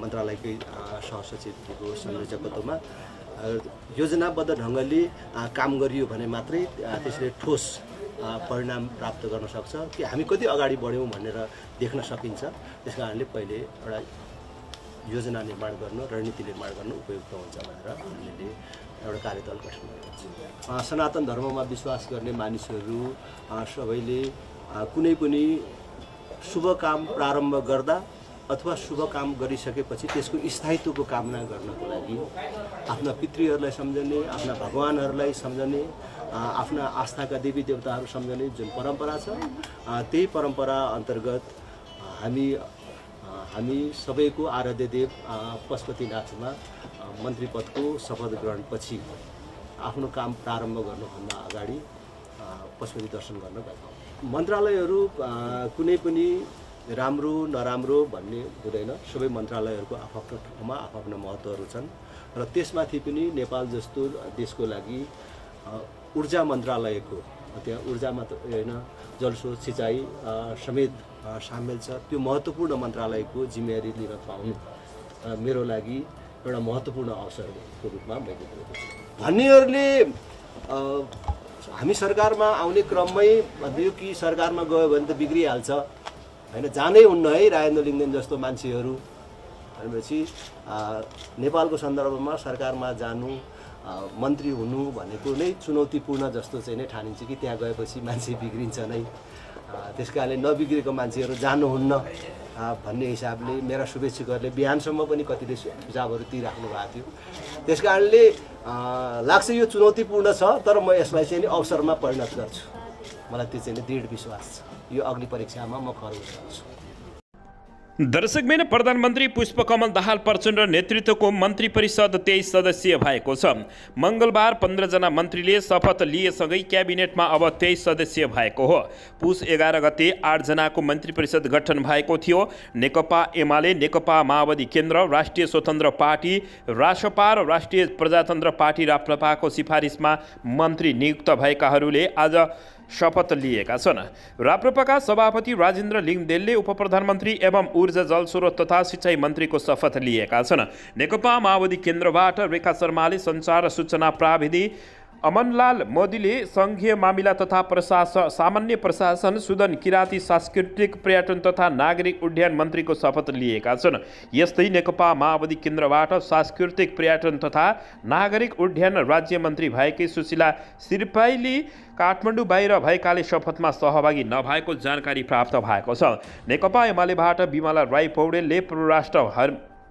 मन्त्रालयकै सहसचिवको संयोजकत्वमा योजनाबद्ध ढङ्गले काम गरियो भने मात्रै त्यसले ठोस परिणाम प्राप्त गर्न सक्छ कि हामी कति अगाडि बढ्यौँ भनेर देख्न सकिन्छ। त्यस कारणले पहिले एउटा योजना निर्माण गर्नु, रणनीति निर्माण गर्नु उपयुक्त हुन्छ भनेर हामीले एउटा कार्यदल गठन गरेको छ। सनातन धर्ममा विश्वास गर्ने मानिसहरू सबैले कुनै पनि शुभ काम प्रारम्भ गर्दा अथवा शुभ काम गरिसकेपछि त्यसको स्थायित्वको कामना गर्नको लागि आफ्ना पितृहरूलाई सम्झने, आफ्ना भगवानहरूलाई सम्झने, आफ्ना आस्थाका देवी देवताहरू सम्झने जुन परम्परा छ त्यही परम्परा अन्तर्गत हामी सबैको आराध्य देव पशुपतिनाथमा मन्त्री पदको शपथ ग्रहणपछि आफ्नो काम प्रारम्भ गर्नुभन्दा अगाडि पशुपति दर्शन गर्न गएको। मन्त्रालयहरू कुनै पनि राम्रो नराम्रो भन्ने हुँदैन। सबै मन्त्रालयहरूको आफ्नो ठाउँमा आफ्नो महत्त्वहरू छन् र त्यसमाथि पनि नेपाल जस्तो देशको लागि ऊर्जा मन्त्रालयको त्यहाँ ऊर्जा मात्र होइन जलस्रोत सिँचाइ समेत सामेल छ। त्यो महत्त्वपूर्ण मन्त्रालयको जिम्मेवारी लिन पाउनु मेरो लागि एउटा महत्त्वपूर्ण अवसरको रूपमा मैले लिएको छु। भन्नेहरूले हामी सरकारमा आउने क्रममै भन्यो कि सरकारमा गयो भने त बिग्रिहाल्छ होइन, जानै हुन्न है राजेन्द्र लिङ्गदेन जस्तो मान्छेहरू भनेपछि नेपालको सन्दर्भमा सरकारमा जानु मन्त्री हुनु भनेको नै चुनौतीपूर्ण जस्तो चाहिँ नै ठानिन्छ कि त्यहाँ गएपछि मान्छे बिग्रिन्छ नै। त्यस कारणले नबिग्रेको मान्छेहरू जानुहुन्न भन्ने हिसाबले मेरा शुभेच्छुकहरूले बिहानसम्म पनि कतिले सुझावहरू दिइराख्नु भएको थियो। त्यस कारणले लाग्छ यो चुनौतीपूर्ण छ, तर म यसलाई चाहिँ अवसरमा परिणत गर्छु। मलाई त्यो चाहिँ दृढ विश्वास छ, यो अग्नि परीक्षामा म खर्च गर्छु। दर्शकबिन प्रधानमन्त्री पुष्पकमल दाहाल प्रचण्ड नेतृत्वको मन्त्री परिषद 23 सदस्यीय भएको छ। मङ्गलबार 15 जना मन्त्रीले शपथ लिएसँगै क्याबिनेटमा अब 23 सदस्यीय भएको हो। पुस 11 गते 8 जनाको मन्त्री परिषद गठन भएको थियो। नेकपा एमाले, नेकपा माओवादी केन्द्र, राष्ट्रिय स्वतन्त्र पार्टी, रासपा र राष्ट्रिय प्रजातन्त्र पार्टी राप्रपाको सिफारिसमा मन्त्री नियुक्त भएकाहरूले आज शपथ लिएका छन्। राप्रपाका सभापति राजेन्द्र लिङ्गदेनले उपप्रधानमन्त्री एवं ऊर्जा जलस्रोत तथा सिँचाइ मन्त्रीको शपथ लिएका छन्। नेकपा माओवादी केन्द्रबाट रेखा शर्माले सञ्चार र सूचना प्राविधि, अमनलाल मोदीले सङ्घीय मामिला तथा सामान्य प्रशासन, सुदन किराती सांस्कृतिक पर्यटन तथा नागरिक उड्डयन मन्त्रीको शपथ लिएका छन्। यस्तै नेकपा माओवादी केन्द्रबाट सांस्कृतिक पर्यटन तथा नागरिक उड्डयन राज्य मन्त्री भएकी सुशीला सिरपाइली काठमाडौँ बाहिर भएकाले शपथमा सहभागी नभएको जानकारी प्राप्त भएको छ। नेकपा एमालेबाट बिमला राई पौडेलले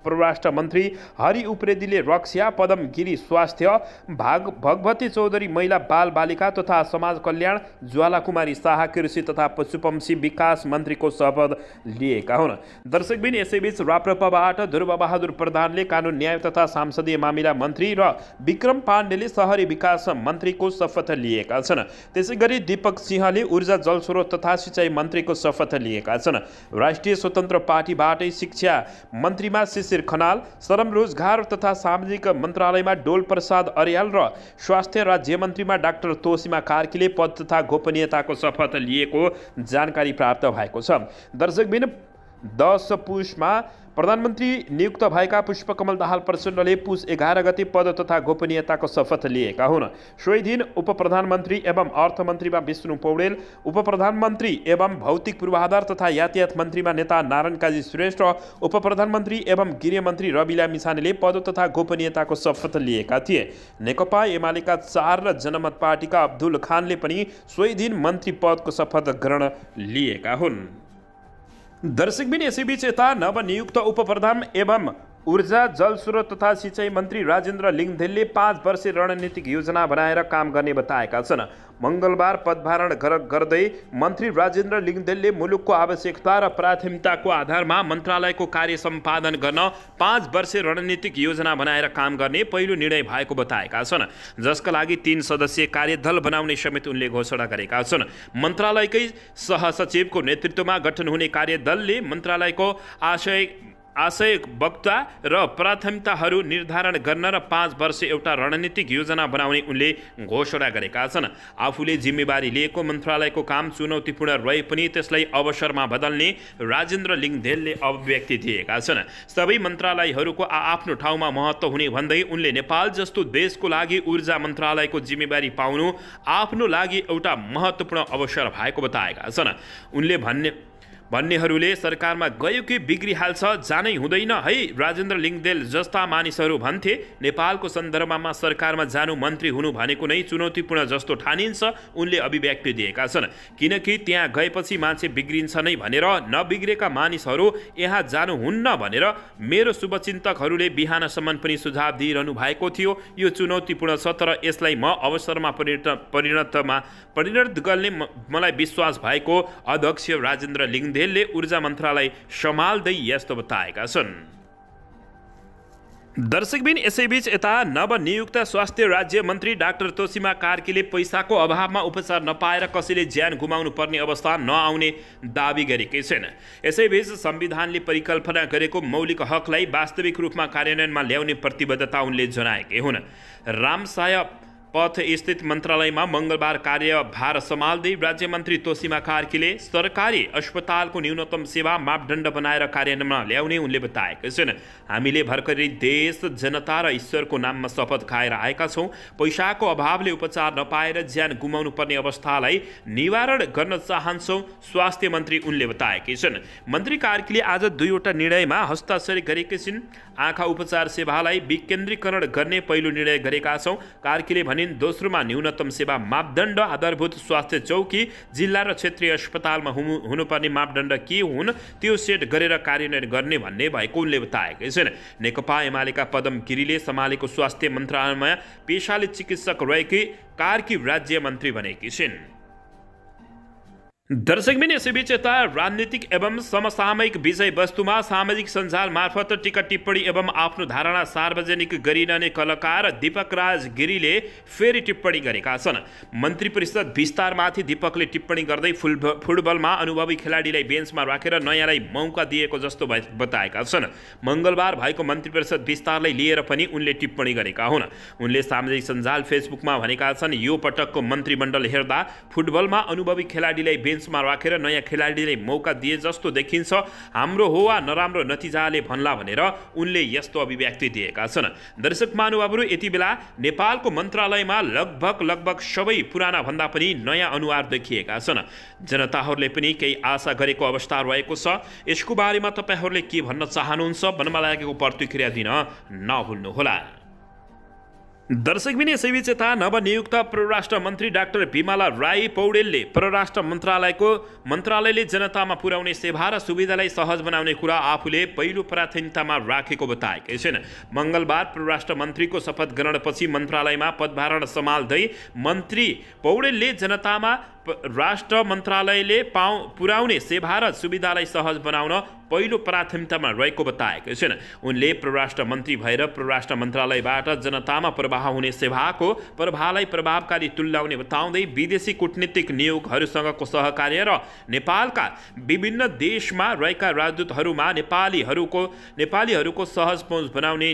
परराष्ट्र मन्त्री, हरि उप्रेतीले रक्षा, पदम गिरी स्वास्थ्य, भगवती चौधरी महिला बाल बालिका तथा समाज कल्याण, ज्वाला कुमारी शाह कृषि तथा पशुपक्षी विकास मन्त्रीको शपथ लिएका हुन्। दर्शकबिन यसैबीच राप्रपाबाट ध्रुवबहादुर प्रधानले कानुन न्याय तथा संसदीय मामिला मन्त्री र विक्रम पाण्डेले शहरी विकास मन्त्रीको शपथ लिएका छन्। त्यसैगरी दीपक सिंहले ऊर्जा जलस्रोत तथा सिँचाइ मन्त्रीको शपथ लिएका छन्। राष्ट्रिय स्वतन्त्र पार्टीबाटै शिक्षा मन्त्रीमा शिशिर खनाल, श्रम रोजगार तथा सामाजिक मन्त्रालयमा डोल प्रसाद अर्याल र स्वास्थ्य राज्य मन्त्रीमा डाक्टर तोसीमा कार्कीले पद तथा गोपनीयताको शपथ लिएको जानकारी प्राप्त भएको छ। दर्शकबिन 10 पुसमा प्रधानमन्त्री नियुक्त भएका पुष्पकमल दाहाल प्रचण्डले पुस 11 गते पद तथा गोपनीयताको शपथ लिएका हुन्। सोही दिन उपप्रधानमन्त्री एवं अर्थमन्त्रीमा विष्णु पौडेल, उपप्रधानमन्त्री एवं भौतिक पूर्वाधार तथा यातायात मन्त्रीमा नेता नारायण काजी श्रेष्ठ, उपप्रधानमन्त्री एवं गृहमन्त्री रवि लामिछानेले पद तथा गोपनीयताको शपथ लिएका थिए। नेकपा एमालेका 4 र जनमत पार्टीका अब्दुल खानले पनि सोही दिन मन्त्री पदको शपथ ग्रहण लिएका हुन्। दर्शकबिन यसैबीच यता नवनियुक्त उपप्रधान एवं ऊर्जा जलस्रोत तथा सिँचाइ मन्त्री राजेन्द्र लिङ्गदेनले 5 वर्षे रणनीतिक योजना बनाएर काम गर्ने बताएका छन्। मङ्गलबार पदभारण गर्दै मन्त्री राजेन्द्र लिङ्गदेनले मुलुकको आवश्यकता र प्राथमिकताको आधारमा मन्त्रालयको कार्य सम्पादन गर्न 5 वर्षे रणनीतिक योजना बनाएर काम गर्ने पहिलो निर्णय भएको बताएका छन्, जसका लागि 3 सदस्यीय कार्यदल बनाउने समेत उनले घोषणा गरेका छन्। मन्त्रालयकै सहसचिवको नेतृत्वमा गठन हुने कार्यदलले मन्त्रालयको आशय वक्ता र प्राथमिकताहरू निर्धारण गर्न र 5 वर्ष एउटा रणनीतिक योजना बनाउने उनले घोषणा गरेका छन्। आफूले जिम्मेवारी लिएको मन्त्रालयको काम चुनौतीपूर्ण रहे पनि त्यसलाई अवसरमा बदल्ने राजेन्द्र लिङदेलले अभिव्यक्ति दिएका छन्। सबै मन्त्रालयहरूको आफ्नो ठाउँमा महत्त्व हुने भन्दै उनले नेपाल जस्तो देशको लागि ऊर्जा मन्त्रालयको जिम्मेवारी पाउनु आफ्नो लागि एउटा महत्त्वपूर्ण अवसर भएको बताएका छन्। उनले भन्नेहरूले सरकारमा गयो कि बिग्रिहाल्छ, जानै हुँदैन है। राजेन्द्र लिङदेल जस्ता मानिसहरू भन्थे नेपालको सन्दर्भमा सरकारमा जानु, मन्त्री हुनु भनेको नै चुनौतीपूर्ण जस्तो ठानिन्छ। उनले अभिव्यक्ति दिएका छन्, किनकि त्यहाँ गएपछि मान्छे बिग्रिन्छ नै भनेर नबिग्रेका मानिसहरू यहाँ जानुहुन्न भनेर मेरो शुभचिन्तकहरूले बिहानसम्म पनि सुझाव दिइरहनु भएको थियो। यो चुनौतीपूर्ण छ, तर यसलाई म अवसरमा परिणत गर्ने मलाई विश्वास भएको अध्यक्ष राजेन्द्र लिङदेलले ऊर्जा मन्त्रालय सम्हाल्दै यस्तो बताएका छन्। दर्शकबिन, यसैबीच यता नवनियुक्त स्वास्थ्य राज्य मन्त्री डाक्टर तोसीमा कार्कीले पैसाको अभावमा उपचार नपाएर कसैले ज्यान गुमाउनु पर्ने अवस्था नआउने दाबी गरेकै छैन। यसैबीच संविधानले परिकल्पना गरेको मौलिक हकलाई वास्तविक रूपमा कार्यान्वयनमा ल्याउने प्रतिबद्धता उनले जनाएकै हुन्। रामसाय पथ स्थित मन्त्रालयमा मङ्गलबार कार्यभार सम्हाल्दै राज्य मन्त्री तोसीमा कार्कीले सरकारी अस्पतालको न्यूनतम सेवा मापदण्ड बनाएर कार्यान्वयनमा ल्याउने उनले बताएका छन्। हामीले भर्खरै देश, जनता र ईश्वरको नाममा शपथ खाएर आएका छौँ। पैसाको अभावले उपचार नपाएर ज्यान गुमाउनु पर्ने अवस्थालाई निवारण गर्न चाहन्छौँ, स्वास्थ्य मन्त्री उनले बताएकै छन्। मन्त्री कार्कीले आज 2वटा निर्णयमा हस्ताक्षर गरेका छिन्। आँखा उपचार सेवालाई विकेन्द्रीकरण गर्ने पहिलो निर्णय गरेका छौँ, कार्कीले भने। दोस्रोमा न्यूनतम सेवा मापदण्ड, आधारभूत स्वास्थ्य चौकी, जिल्ला र क्षेत्रीय अस्पतालमा हुनुपर्ने मापदण्ड के हुन् त्यो सेट गरेर कार्यान्वयन गर्ने भन्ने भएको उनले बताएकै छन्। नेकपा एमालेका पदम गिरीले सम्हालेको स्वास्थ्य मन्त्रालयमा पेशाले चिकित्सक रहेकी कार्की राज्य मन्त्री बनेकी छिन्। दर्शकबिन, यसैबीच यता राजनीतिक एवं समसामयिक विषयवस्तुमा सामाजिक सञ्जाल मार्फत टिका टिप्पणी एवं आफ्नो धारणा सार्वजनिक गरिरहने कलाकार दीपक राज गिरीले फेरि टिप्पणी गरेका छन्। मन्त्री परिषद विस्तारमाथि दीपकले टिप्पणी गर्दै फुटबलमा अनुभवी खेलाडीलाई बेन्चमा राखेर नयाँलाई मौका दिएको जस्तो बताएका छन्। मङ्गलबार भएको मन्त्री परिषद विस्तारलाई लिएर पनि उनले टिप्पणी गरेका हुन्। उनले सामाजिक सञ्जाल फेसबुकमा भनेका छन्, यो पटकको मन्त्रीमण्डल हेर्दा फुटबलमा अनुभवी खेलाडीलाई बेन्चमा राखेर नयाँ खेलाडीलाई मौका दिए जस्तो देखिन्छ। हाम्रो हो वा नराम्रो नतिजाले भन्ला भनेर उनले यस्तो अभिव्यक्ति दिएका छन्। दर्शक महानुभावहरू, यति बेला नेपालको मन्त्रालयमा लगभग सबै पुराना भन्दा पनि नयाँ अनुहार देखिएका छन्। जनताहरूले पनि केही आशा गरेको अवस्था रहेको छ। यसको बारेमा तपाईहरूले के भन्न चाहनुहुन्छ? मनमा लागेको प्रतिक्रिया दिन नभुल्नुहोला। दर्शकबिन, यसैबीच यता नवनियुक्त परराष्ट्र मन्त्री डाक्टर बिमला राई पौडेलले परराष्ट्र मन्त्रालयले जनतामा पुर्याउने सेवा र सुविधालाई सहज बनाउने कुरा आफूले पहिलो प्राथमिकतामा राखेको बताएकै छिन्। मङ्गलबार परराष्ट्र मन्त्रीको शपथ ग्रहणपछि मन्त्रालयमा पदभार सम्हाल्दै मन्त्री पौडेलले जनतामा राष्ट्र मन्त्रालयले पुर्याउने सेवा र सुविधालाई सहज बनाउन पहिलो प्राथमिकतामा रहेको बताएका छिन्। उनले परराष्ट्र मन्त्री भएर परराष्ट्र मन्त्रालयबाट जनतामा प्रवाह हुने सेवाको प्रभावलाई प्रभावकारी तुल्याउने बताउँदै विदेशी कूटनीतिक नियोगहरूसँगको सहकार्य र नेपालका विभिन्न देशमा रहेका राजदूतहरूमा नेपालीहरूको सहज पहुँच बनाउने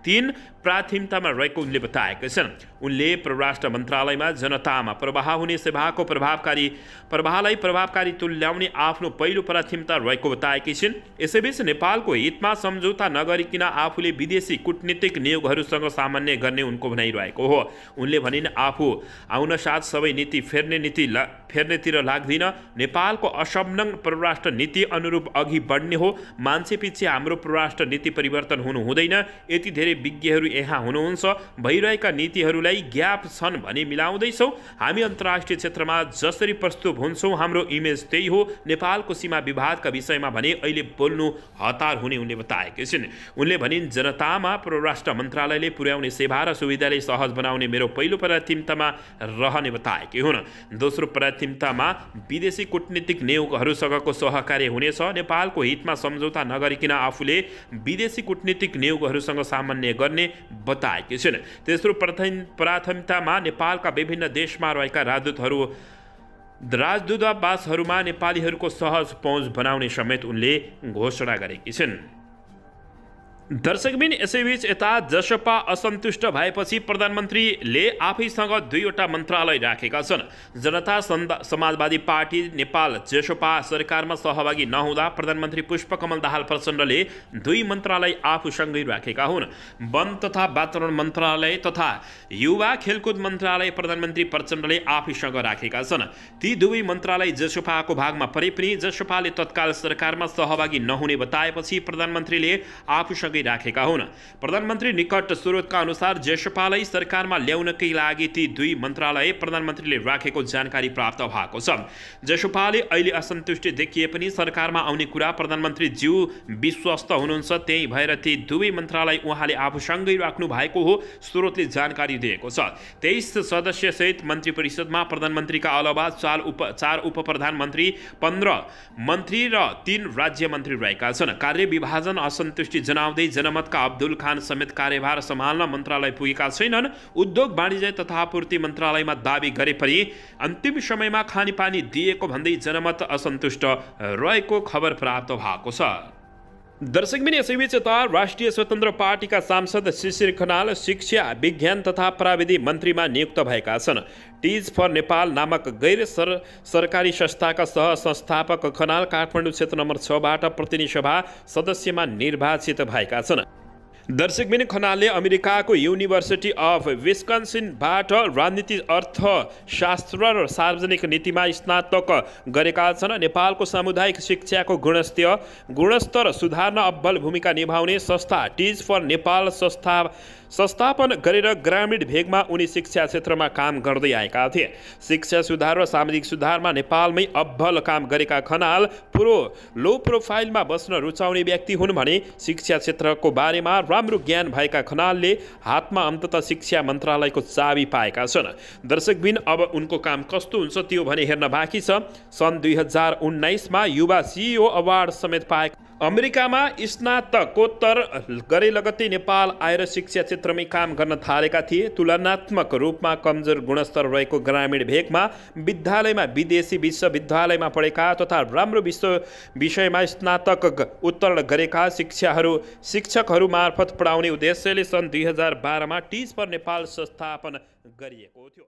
3 प्राथमिकतामा रहेको उनले बताएका छन्। उनले परराष्ट्र मन्त्रालयमा जनतामा प्रवाह हुने सेवाको प्रभावलाई प्रभावकारी तुल्याउने आफ्नो पहिलो प्राथमिकता रहेको बताएकी छिन्। यसैबीच नेपालको हितमा सम्झौता नगरिकन आफूले विदेशी कूटनीतिक नियोगहरूसँग सामान्य गर्ने उनको भनाइरहेको हो। उनले भनिन्, आफू आउन साथ सबै नीति फेर्नेतिर लाग्दिन। नेपालको असंलग्न परराष्ट्र नीति अनुरूप अघि बढ्ने हो। मान्छे पछि हाम्रो परराष्ट्र नीति परिवर्तन हुनु हुँदैन। यति धेरै विज्ञहरू यहाँ हुनुहुन्छ, भइरहेका नीतिहरूलाई ग्याप छन् भने मिलाउँदैछौँ। हामी अन्तर्राष्ट्रिय क्षेत्रमा जसरी प्रस्तुत हुन्छौँ हाम्रो इमेज त्यही हो। नेपालको सीमा विवादका विषयमा भने अहिले बोल्नु हतार हुने उनले बताएकै छिन्। उनले भनिन्, जनतामा परराष्ट्र मन्त्रालयले पुर्याउने सेवा र सुविधालाई सहज बनाउने मेरो पहिलो प्राथमिकतामा रहने बताएकै हुन्। दोस्रो प्राथमिकतामा विदेशी कूटनीतिक नियोगहरूसँगको सहकार्य हुनेछ। नेपालको हितमा सम्झौता नगरिकन आफूले विदेशी कूटनीतिक नियोगहरूसँग सामान्य गर्ने बताएकी छिन्। तेस्रो प्राथमिकतामा नेपालका विभिन्न देशमा रहेका राजदूतावासहरूमा नेपालीहरूको सहज पहुँच बनाउने समेत उनले घोषणा गरेकी छिन्। दर्शकबिन यसैबीच यता जसपा असन्तुष्ट भएपछि प्रधानमन्त्रीले आफैसँग 2वटा मन्त्रालय राखेका छन्। जनता समाजवादी पार्टी नेपाल जसपा सरकारमा सहभागी नहुँदा प्रधानमन्त्री पुष्पकमल दाहाल प्रचण्डले 2 मन्त्रालय आफूसँगै राखेका हुन्। वन तथा वातावरण मन्त्रालय तथा युवा खेलकुद मन्त्रालय प्रधानमन्त्री प्रचण्डले आफैसँग राखेका छन्। ती 2 मन्त्रालय जसपाको भागमा परे पनि जसपाले तत्काल सरकारमा सहभागी नहुने बताएपछि प्रधानमन्त्रीले आफूसँग राखेका हुन्। प्रधानमन्त्री निकट स्रोतका अनुसार जसपालाई सरकारमा ल्याउनकै लागि ती 2 मन्त्रालय प्रधानमन्त्रीले राखेको जानकारी प्राप्त भएको छ। जसपाले अहिले असन्तुष्टि देखिए पनि सरकारमा आउने कुरा प्रधानमन्त्री ज्यू विश्वस्त हुनुहुन्छ, त्यही भएर ती 2 मन्त्रालय उहाँले आफूसँगै राख्नु भएको हो स्रोतले जानकारी दिएको छ। 23 सदस्य सहित मन्त्री परिषदमा प्रधानमन्त्रीका अलावा 4 उप प्रधानमन्त्री, 15 मन्त्री र 3 राज्य मन्त्री रहेका छन्। कार्य विभाजन असन्तुष्टि जनाउँदै जनमतका अब्दुल खान समेत कार्यभार सम्हाल्न मन्त्रालय पुगेका छैनन्। उद्योग वाणिज्य तथा आपूर्ति मन्त्रालयमा दाबी गरे पनि अन्तिम समयमा खानेपानी दिएको भन्दै जनमत असन्तुष्ट रहेको खबर प्राप्त भएको छ। दर्शकबिन यसैबीच यता राष्ट्रिय स्वतन्त्र पार्टीका सांसद शिशिर खनाल शिक्षा, विज्ञान तथा प्राविधि मन्त्रीमा नियुक्त भएका छन्। टिज फर नेपाल नामक गैर सरकारी संस्थाका सह संस्थापक खनाल काठमाडौँ क्षेत्र नम्बर 6बाट प्रतिनिधि सभा सदस्यमा निर्वाचित भएका छन्। दर्शकबिन खनालले अमेरिकाको युनिभर्सिटी अफ विस्कन्सिनबाट राजनीति अर्थशास्त्र र सार्वजनिक नीतिमा स्नातक गरेका छन्। नेपालको सामुदायिक शिक्षाको गुणस्तर सुधार्न अब्बल भूमिका निभाउने संस्था टिज फर नेपाल संस्थापन गरेर ग्रामीण भेगमा उनी शिक्षा क्षेत्रमा काम गर्दै आएका थिए। शिक्षा सुधार र सामाजिक सुधारमा नेपालमै अब्बल काम गरेका खनाल लो प्रोफाइलमा बस्न रुचाउने व्यक्ति हुन् भने शिक्षा क्षेत्रको बारेमा राम्रो ज्ञान भएका खनालले हातमा अन्ततः शिक्षा मन्त्रालयको चाबी पाएका छन्। दर्शकबिन अब उनको काम कस्तो हुन्छ त्यो भने हेर्न बाँकी छ। सन् 2019मा युवा CEO अवार्ड समेत पाएका अमेरिकामा स्नातकोत्तर गरे लगत्तै नेपाल आएर शिक्षा क्षेत्रमै काम गर्न थालेका थिए। तुलनात्मक रूपमा कमजोर गुणस्तर रहेको ग्रामीण भेगमा विद्यालयमा विदेशी विश्वविद्यालयमा पढेका तथा राम्रो विषयमा स्नातक उत्तीर्ण गरेका शिक्षकहरू मार्फत पढाउने उद्देश्यले सन् 2012मा टिज फर नेपाल संस्थापन गरिएको थियो।